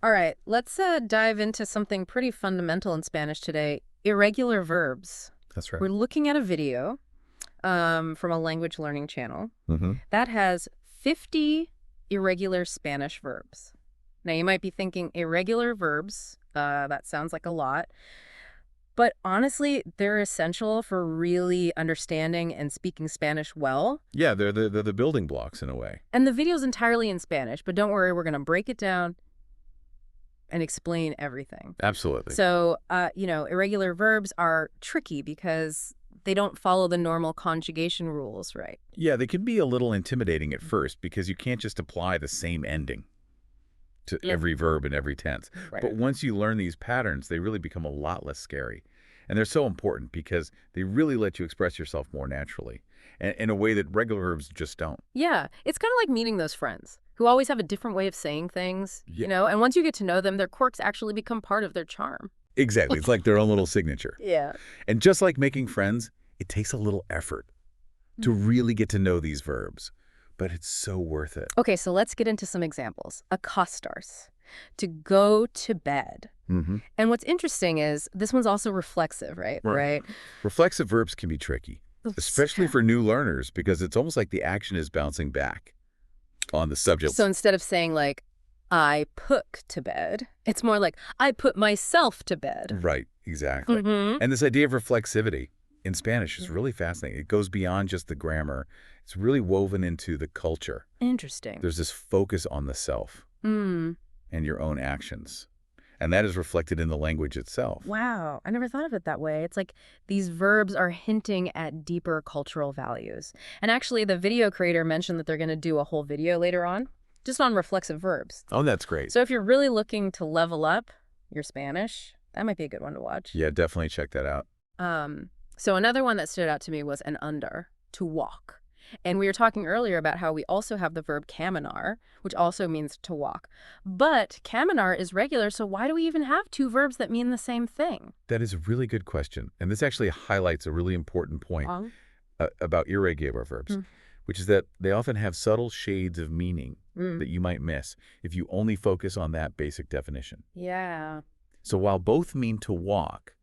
All right, let's dive into something pretty fundamental in Spanish today, irregular verbs. That's right. We're looking at a video from a language learning channel Mm-hmm. that has 50 irregular Spanish verbs. Now, you might be thinking irregular verbs, that sounds like a lot. But honestly, they're essential for really understanding and speaking Spanish well. Yeah, they're the building blocks in a way. And the video's entirely in Spanish, but don't worry, we're going to break it down and explain everything. Absolutely. So, irregular verbs are tricky because they don't follow the normal conjugation rules, right? Yeah, they can be a little intimidating at first because you can't just apply the same ending to every verb in every tense. Right. But once you learn these patterns, they really become a lot less scary. And they're so important because they really let you express yourself more naturally and in a way that regular verbs just don't. Yeah, it's kind of like meeting those friends who always have a different way of saying things, Yeah. and once you get to know them, their quirks actually become part of their charm. Exactly. It's like their own little signature. Yeah. And just like making friends, it takes a little effort to really get to know these verbs. But it's so worth it. Okay, so let's get into some examples. Acostarse, to go to bed. Mm-hmm. And what's interesting is this one's also reflexive, right? Right. Reflexive verbs can be tricky, especially for new learners, because it's almost like the action is bouncing back on the subject. So instead of saying like, I put to bed, it's more like, I put myself to bed. Right, exactly. And this idea of reflexivity in Spanish is really fascinating. It goes beyond just the grammar. It's really woven into the culture. Interesting. There's this focus on the self and your own actions. And that is reflected in the language itself. Wow, I never thought of it that way. It's like these verbs are hinting at deeper cultural values. And actually, the video creator mentioned that they're going to do a whole video later on, just on reflexive verbs. Oh, that's great. So if you're really looking to level up your Spanish, that might be a good one to watch. Yeah, definitely check that out. So another one that stood out to me was an under, to walk. And we were talking earlier about how we also have the verb caminar, which also means to walk. But caminar is regular, so why do we even have two verbs that mean the same thing? That is a really good question. And this actually highlights a really important point about irregular verbs, which is that they often have subtle shades of meaning that you might miss if you only focus on that basic definition. Yeah. So while both mean to walk,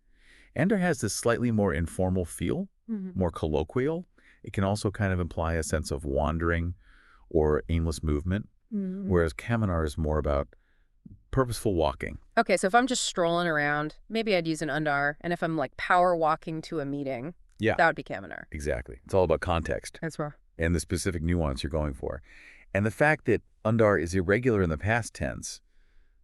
Ender has this slightly more informal feel, more colloquial. It can also kind of imply a sense of wandering or aimless movement, whereas caminar is more about purposeful walking. Okay, so if I'm just strolling around, maybe I'd use an undar. And if I'm like power walking to a meeting, that would be caminar. Exactly. It's all about context. That's right. And the specific nuance you're going for. And the fact that undar is irregular in the past tense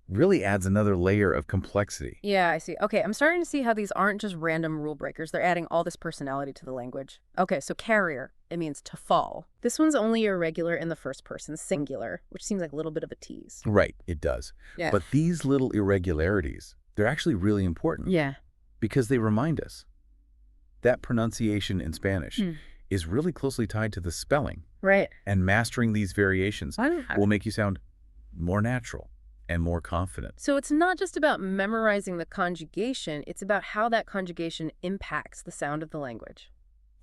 really adds another layer of complexity. Yeah, I see. Okay, I'm starting to see how these aren't just random rule breakers. They're adding all this personality to the language. Okay, so carrier, it means to fall. This one's only irregular in the first person, singular, which seems like a little bit of a tease. Right, it does. Yeah. But these little irregularities, they're actually really important. Yeah. Because they remind us that pronunciation in Spanish is really closely tied to the spelling. Right. And mastering these variations will make you sound more natural and more confident. So it's not just about memorizing the conjugation, it's about how that conjugation impacts the sound of the language.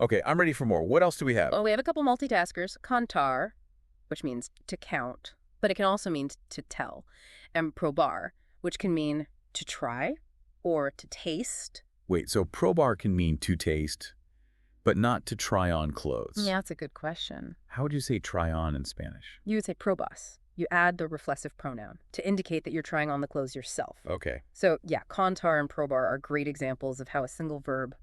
Okay, I'm ready for more. What else do we have? Oh, we have a couple multitaskers. Contar, which means to count, but it can also mean to tell. And probar, which can mean to try or to taste. Wait, so probar can mean to taste, but not to try on clothes. Yeah, that's a good question. How would you say try on in Spanish? You would say probas. You add the reflexive pronoun to indicate that you're trying on the clothes yourself. Okay. So, yeah, contar and probar are great examples of how a single verb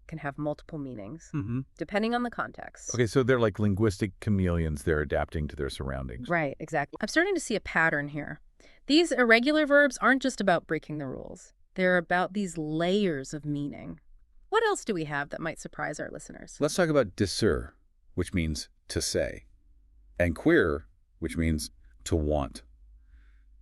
can have multiple meanings, depending on the context. Okay, so they're like linguistic chameleons. They're adapting to their surroundings. Right, exactly. I'm starting to see a pattern here. These irregular verbs aren't just about breaking the rules. They're about these layers of meaning. What else do we have that might surprise our listeners? Let's talk about decir, which means to say, and queer, which means to want.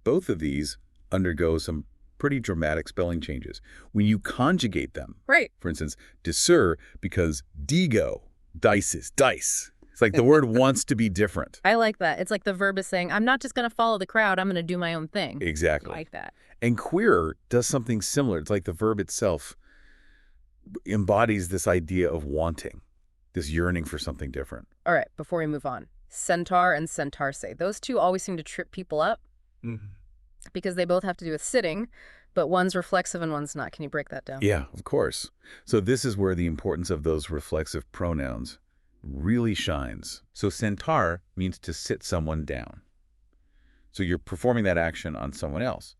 Both of these undergo some pretty dramatic spelling changes when you conjugate them. Right. For instance, decir, because digo, dice is dice. It's like the word wants to be different. I like that. It's like the verb is saying, I'm not just going to follow the crowd, I'm going to do my own thing. Exactly. I like that. And queer does something similar. It's like the verb itself embodies this idea of wanting, this yearning for something different. All right, before we move on, centaur and centarse, those two always seem to trip people up. because they both have to do with sitting, but one's reflexive and one's not. Can you break that down? Yeah, of course. So this is where the importance of those reflexive pronouns really shines. So sentar means to sit someone down. So you're performing that action on someone else.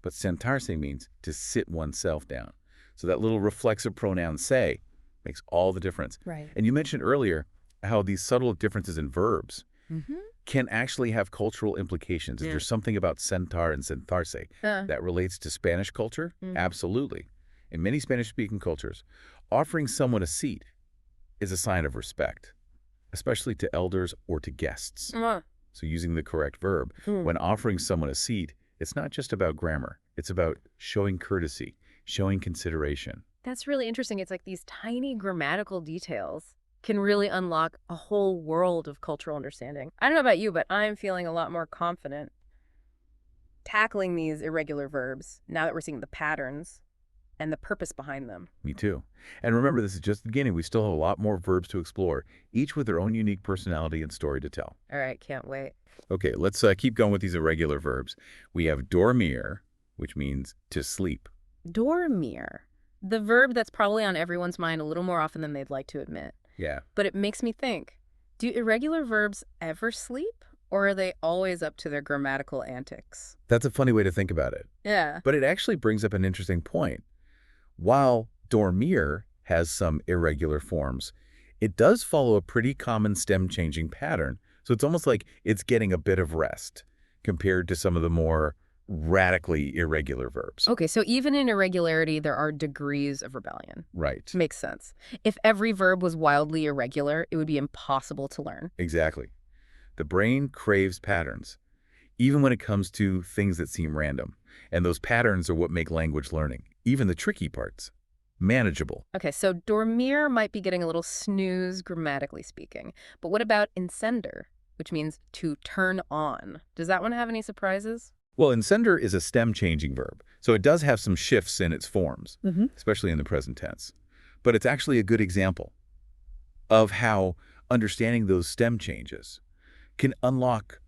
But sentarse means to sit oneself down. So that little reflexive pronoun se makes all the difference. Right. And you mentioned earlier how these subtle differences in verbs Mm-hmm. can actually have cultural implications. Is there something about sentar and sentarse that relates to Spanish culture? Absolutely. In many Spanish-speaking cultures, offering someone a seat is a sign of respect, especially to elders or to guests. So using the correct verb, when offering someone a seat, it's not just about grammar. It's about showing courtesy, showing consideration. That's really interesting. It's like these tiny grammatical details can really unlock a whole world of cultural understanding. I don't know about you, but I'm feeling a lot more confident tackling these irregular verbs now that we're seeing the patterns and the purpose behind them. Me too. And remember, this is just the beginning. We still have a lot more verbs to explore, each with their own unique personality and story to tell. All right, can't wait. Okay, let's keep going with these irregular verbs. We have dormir, which means to sleep. Dormir, the verb that's probably on everyone's mind a little more often than they'd like to admit. Yeah. But it makes me think, do irregular verbs ever sleep, or are they always up to their grammatical antics? That's a funny way to think about it. Yeah. But it actually brings up an interesting point. While dormir has some irregular forms, it does follow a pretty common stem-changing pattern. So it's almost like it's getting a bit of rest compared to some of the more radically irregular verbs. Okay, so even in irregularity, there are degrees of rebellion. Right. Makes sense. If every verb was wildly irregular, it would be impossible to learn. Exactly. The brain craves patterns, even when it comes to things that seem random. And those patterns are what make language learning, even the tricky parts, manageable. Okay, so dormir might be getting a little snooze, grammatically speaking. But what about encender, which means to turn on? Does that one have any surprises? Well, encender is a stem-changing verb, so it does have some shifts in its forms, especially in the present tense. But it's actually a good example of how understanding those stem changes can unlock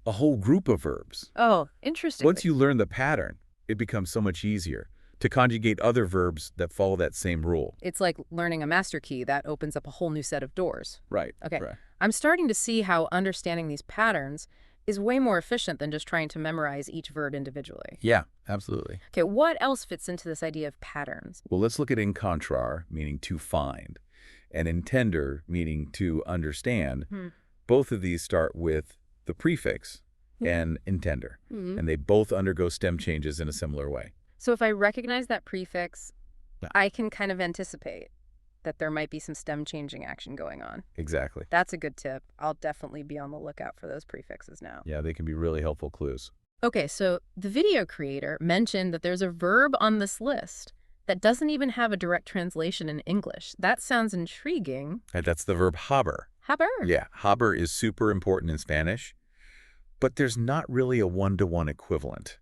a whole group of verbs. Oh, interesting. Once you learn the pattern, it becomes so much easier to conjugate other verbs that follow that same rule. It's like learning a master key that opens up a whole new set of doors. Right. Okay. Right. I'm starting to see how understanding these patterns is way more efficient than just trying to memorize each verb individually. Yeah, absolutely. Okay, what else fits into this idea of patterns? Well, let's look at encontrar, meaning to find, and intender, meaning to understand. Both of these start with the prefix and intender, and they both undergo stem changes in a similar way. So if I recognize that prefix, I can kind of anticipate that there might be some stem changing action going on. Exactly. That's a good tip. I'll definitely be on the lookout for those prefixes now. Yeah, they can be really helpful clues. Okay, so the video creator mentioned that there's a verb on this list that doesn't even have a direct translation in English. That sounds intriguing. And that's the verb haber. Haber? Yeah, haber is super important in Spanish, but there's not really a one-to-one equivalent.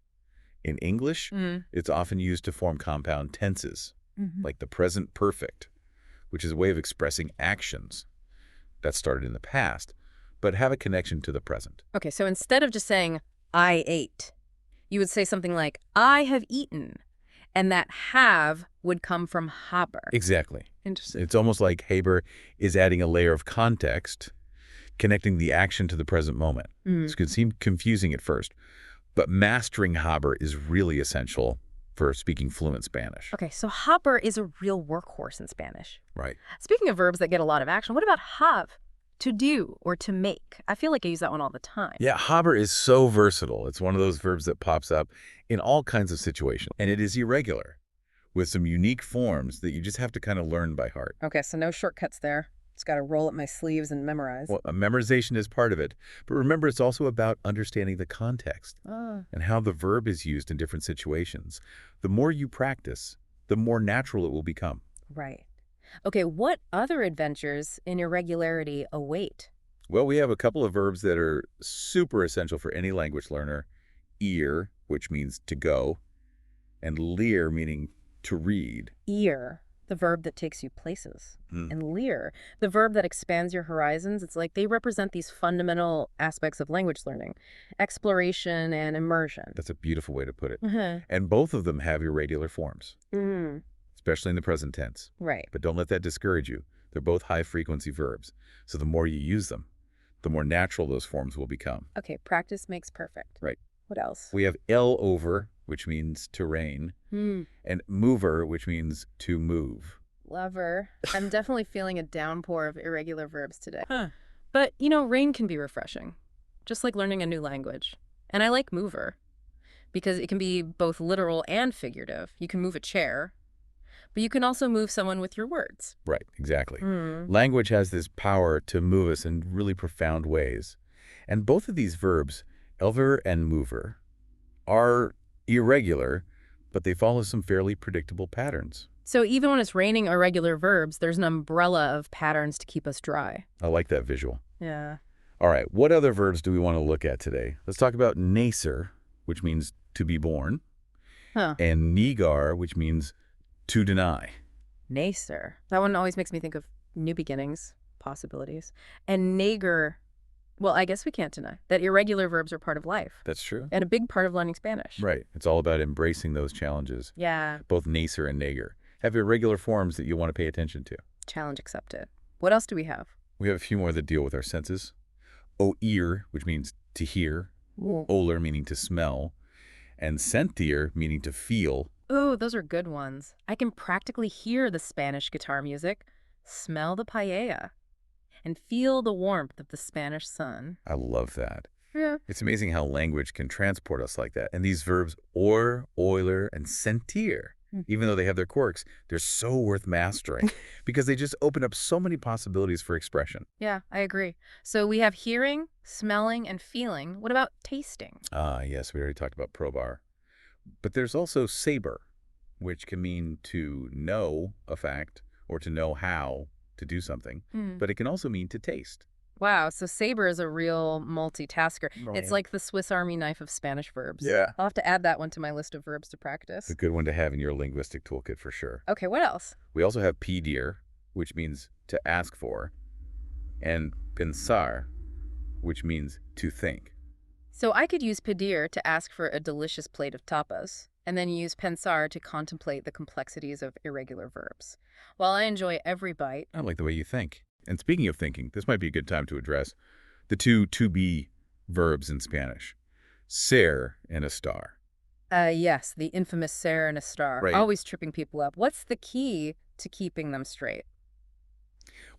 In English, it's often used to form compound tenses, like the present perfect, which is a way of expressing actions that started in the past, but have a connection to the present. Okay, so instead of just saying, I ate, you would say something like, I have eaten, and that have would come from haber. Exactly. Interesting. It's almost like haber is adding a layer of context, connecting the action to the present moment. This could seem confusing at first, but mastering haber is really essential for speaking fluent Spanish. Okay, so haber is a real workhorse in Spanish. Right. Speaking of verbs that get a lot of action, what about have? To do or to make? I feel like I use that one all the time. Yeah, haber is so versatile. It's one of those verbs that pops up in all kinds of situations, and it is irregular with some unique forms that you just have to kind of learn by heart. Okay, so no shortcuts there. Just got to roll up my sleeves and memorize. Well, memorization is part of it, but remember, it's also about understanding the context and how the verb is used in different situations. The more you practice, the more natural it will become. Right. Okay, what other adventures in irregularity await? Well, we have a couple of verbs that are super essential for any language learner. Ir, which means to go, and lir, meaning to read. Ear. the verb that takes you places. Hmm. And leer, the verb that expands your horizons. It's like they represent these fundamental aspects of language learning, exploration and immersion. That's a beautiful way to put it. Uh-huh. And both of them have irregular forms, Mm, especially in the present tense. right. But don't let that discourage you. They're both high-frequency verbs, so the more you use them, the more natural those forms will become. Okay, practice makes perfect. Right. What else? We have el over, which means to rain, Hmm. and mover, which means to move. Lover. I'm definitely feeling a downpour of irregular verbs today. Huh. But, rain can be refreshing, just like learning a new language. And I like mover because it can be both literal and figurative. You can move a chair, but you can also move someone with your words. Right, exactly. Mm. Language has this power to move us in really profound ways. And both of these verbs, elver and mover, are irregular, but they follow some fairly predictable patterns. So even when it's raining irregular verbs, there's an umbrella of patterns to keep us dry. I like that visual. Yeah. All right, what other verbs do we want to look at today? Let's talk about nacer, which means to be born, Huh. and negar, which means to deny. Nacer. That one always makes me think of new beginnings, possibilities. And nager, well, I guess we can't deny that irregular verbs are part of life That's true. and a big part of learning Spanish. Right. It's all about embracing those challenges. Yeah. Both nacer and nager have irregular forms that you want to pay attention to. Challenge accepted. What else do we have? We have a few more that deal with our senses. Oír, which means to hear. Ooh. Oler, meaning to smell. And sentir, meaning to feel. Ooh, those are good ones. I can practically hear the Spanish guitar music, smell the paella, and feel the warmth of the Spanish sun. I love that. Yeah. It's amazing how language can transport us like that. And these verbs, or, oiler, and sentir, even though they have their quirks, they're so worth mastering because they just open up so many possibilities for expression. Yeah, I agree. So we have hearing, smelling, and feeling. What about tasting? Ah, yes, we already talked about probar. But there's also saber, which can mean to know a fact or to know how to do something. But it can also mean to taste. Wow, so saber is a real multitasker. Oh, It's yeah. like the Swiss Army knife of Spanish verbs. Yeah. I'll have to add that one to my list of verbs to practice. It's a good one to have in your linguistic toolkit for sure. Okay, what else? We also have pedir, which means to ask for, and pensar, which means to think. So I could use pedir to ask for a delicious plate of tapas, and then use pensar to contemplate the complexities of irregular verbs. While I enjoy every bite, I like the way you think. And speaking of thinking, this might be a good time to address the two to-be verbs in Spanish, ser and estar. yes, the infamous ser and a star, Right. always tripping people up. What's the key to keeping them straight?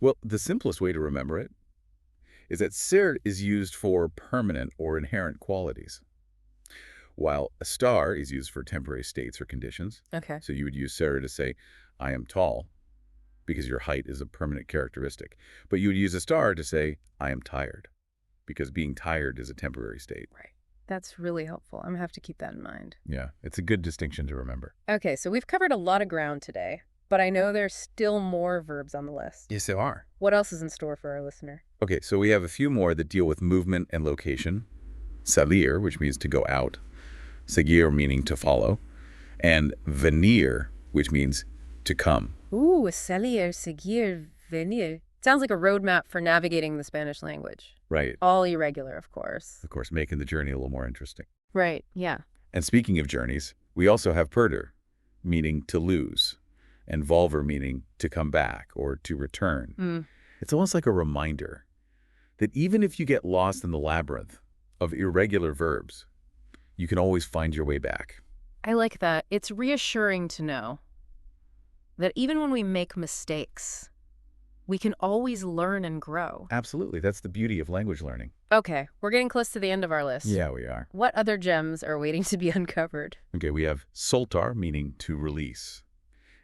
Well, the simplest way to remember it is that ser is used for permanent or inherent qualities, while estar is used for temporary states or conditions. Okay. So you would use ser to say, I am tall, because your height is a permanent characteristic. But you would use estar to say, I am tired, because being tired is a temporary state. Right. That's really helpful. I'm going to have to keep that in mind. Yeah, it's a good distinction to remember. Okay, so we've covered a lot of ground today, but I know there's still more verbs on the list. Yes, there are. What else is in store for our listener? Okay, so we have a few more that deal with movement and location. Salir, which means to go out. Seguir, meaning to follow. And venir, which means to come. Ooh, salir, seguir, venir. Sounds like a roadmap for navigating the Spanish language. Right. All irregular, of course. Of course, making the journey a little more interesting. Right, yeah. And speaking of journeys, we also have perder, meaning to lose, and volver, meaning to come back or to return. It's almost like a reminder that even if you get lost in the labyrinth of irregular verbs, you can always find your way back. I like that. It's reassuring to know that even when we make mistakes, we can always learn and grow. Absolutely. That's the beauty of language learning. Okay, we're getting close to the end of our list. Yeah, we are. What other gems are waiting to be uncovered? Okay, we have soltar, meaning to release,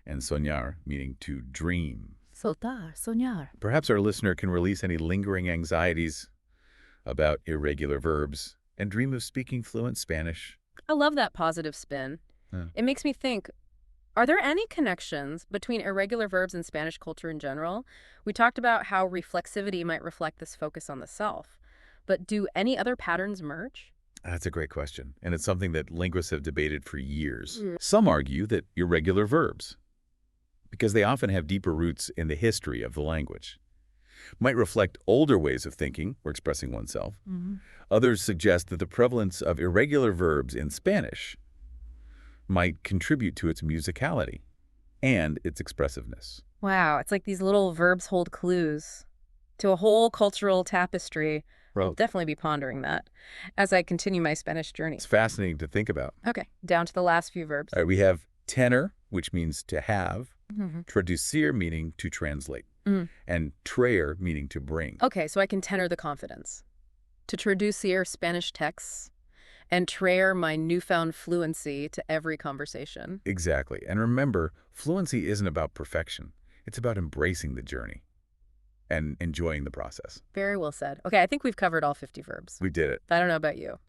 and soñar, meaning to dream. Soltar, soñar. Perhaps our listener can release any lingering anxieties about irregular verbs and dream of speaking fluent Spanish. I love that positive spin. Yeah. It makes me think, are there any connections between irregular verbs and Spanish culture in general? We talked about how reflexivity might reflect this focus on the self, but do any other patterns merge? That's a great question, and it's something that linguists have debated for years. Some argue that irregular verbs, because they often have deeper roots in the history of the language. Might reflect older ways of thinking or expressing oneself. Others suggest that the prevalence of irregular verbs in Spanish might contribute to its musicality and its expressiveness. Wow, it's like these little verbs hold clues to a whole cultural tapestry. I'll Right. definitely be pondering that as I continue my Spanish journey. It's fascinating to think about. Okay, down to the last few verbs. All right, we have tener, which means to have, Mhm. traducir, meaning to translate, Mm. and traer, meaning to bring. Okay, so I can tenor the confidence. To traducir Spanish texts and traer my newfound fluency to every conversation. Exactly. And remember, fluency isn't about perfection. It's about embracing the journey and enjoying the process. Very well said. Okay, I think we've covered all 50 verbs. We did it. I don't know about you,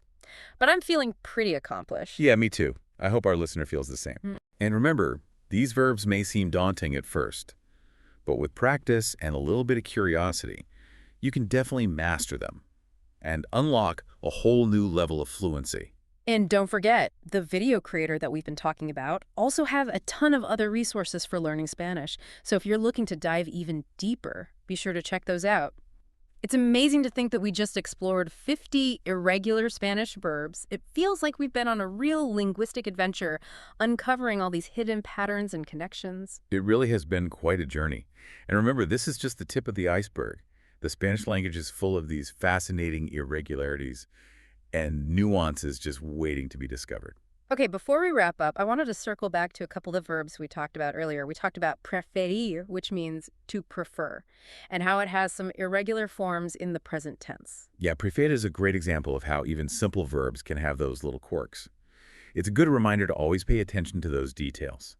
but I'm feeling pretty accomplished. Yeah, me too. I hope our listener feels the same. Mm. And remember, these verbs may seem daunting at first, but with practice and a little bit of curiosity, you can definitely master them and unlock a whole new level of fluency. And don't forget, the video creator that we've been talking about also have a ton of other resources for learning Spanish. So if you're looking to dive even deeper, be sure to check those out. It's amazing to think that we just explored 50 irregular Spanish verbs. It feels like we've been on a real linguistic adventure, uncovering all these hidden patterns and connections. It really has been quite a journey. And remember, this is just the tip of the iceberg. The Spanish language is full of these fascinating irregularities and nuances just waiting to be discovered. Okay, before we wrap up, I wanted to circle back to a couple of verbs we talked about earlier. We talked about preferir, which means to prefer, and how it has some irregular forms in the present tense. Yeah, prefer is a great example of how even simple verbs can have those little quirks. It's a good reminder to always pay attention to those details,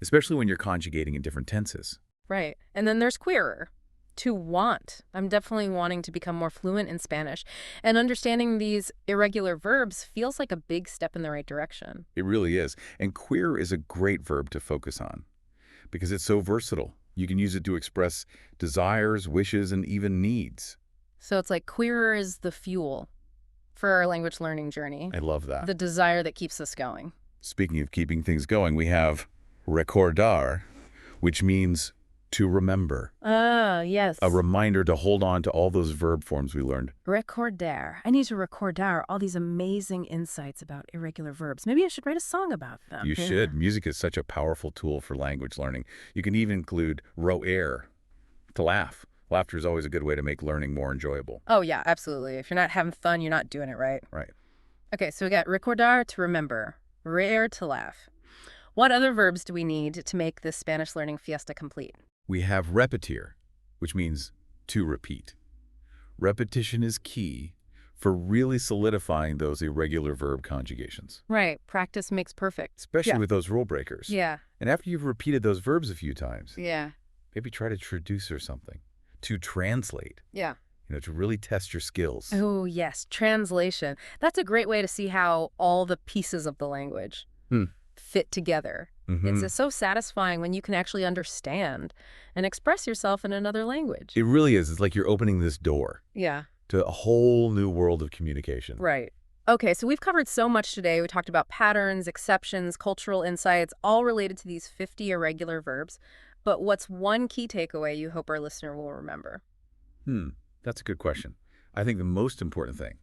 especially when you're conjugating in different tenses. Right. And then there's queerer, to want. I'm definitely wanting to become more fluent in Spanish, and understanding these irregular verbs feels like a big step in the right direction. It really is. And queer is a great verb to focus on because it's so versatile. You can use it to express desires, wishes, and even needs. So it's like queerer is the fuel for our language learning journey, I love that. the desire that keeps us going. Speaking of keeping things going, we have recordar, which means to remember. Ah, yes. A reminder to hold on to all those verb forms we learned. Recordar. I need to recordar all these amazing insights about irregular verbs. Maybe I should write a song about them. You should. Music is such a powerful tool for language learning. You can even include roer, to laugh. Laughter is always a good way to make learning more enjoyable. Oh, yeah, absolutely. If you're not having fun, you're not doing it right. Right. Okay, so we got recordar, to remember, reír, to laugh. What other verbs do we need to make this Spanish learning fiesta complete? We have repetir, which means to repeat. Repetition is key for really solidifying those irregular verb conjugations, Right. Practice makes perfect. especially Yeah. with those rule breakers. Yeah. And after you've repeated those verbs a few times, Yeah. maybe try to traduce or something, to translate, Yeah. to really test your skills. Oh, yes. Translation. That's a great way to see how all the pieces of the language fit together. Mhm. It's so satisfying when you can actually understand and express yourself in another language. It really is. It's like you're opening this door Yeah. to a whole new world of communication. Right. Okay, so we've covered so much today. We talked about patterns, exceptions, cultural insights, all related to these 50 irregular verbs. But what's one key takeaway you hope our listener will remember? That's a good question. I think the most important thing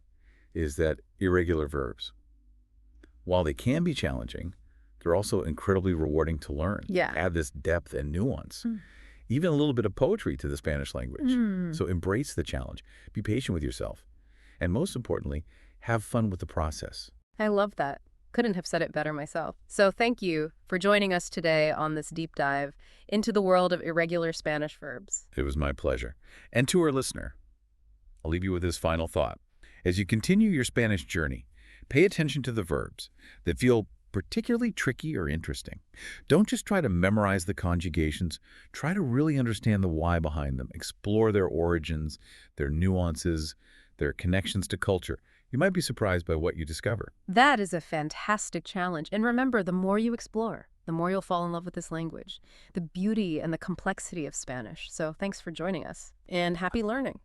is that irregular verbs, while they can be challenging, they're also incredibly rewarding to learn. Yeah. Add this depth and nuance, even a little bit of poetry to the Spanish language. So embrace the challenge. Be patient with yourself. And most importantly, have fun with the process. I love that. Couldn't have said it better myself. So thank you for joining us today on this deep dive into the world of irregular Spanish verbs. It was my pleasure. And to our listener, I'll leave you with this final thought. As you continue your Spanish journey, pay attention to the verbs that feel particularly tricky or interesting. Don't just try to memorize the conjugations. Try to really understand the why behind them. Explore their origins, their nuances, their connections to culture. You might be surprised by what you discover. That is a fantastic challenge. And remember, the more you explore, the more you'll fall in love with this language, the beauty and the complexity of Spanish. So thanks for joining us, and happy learning.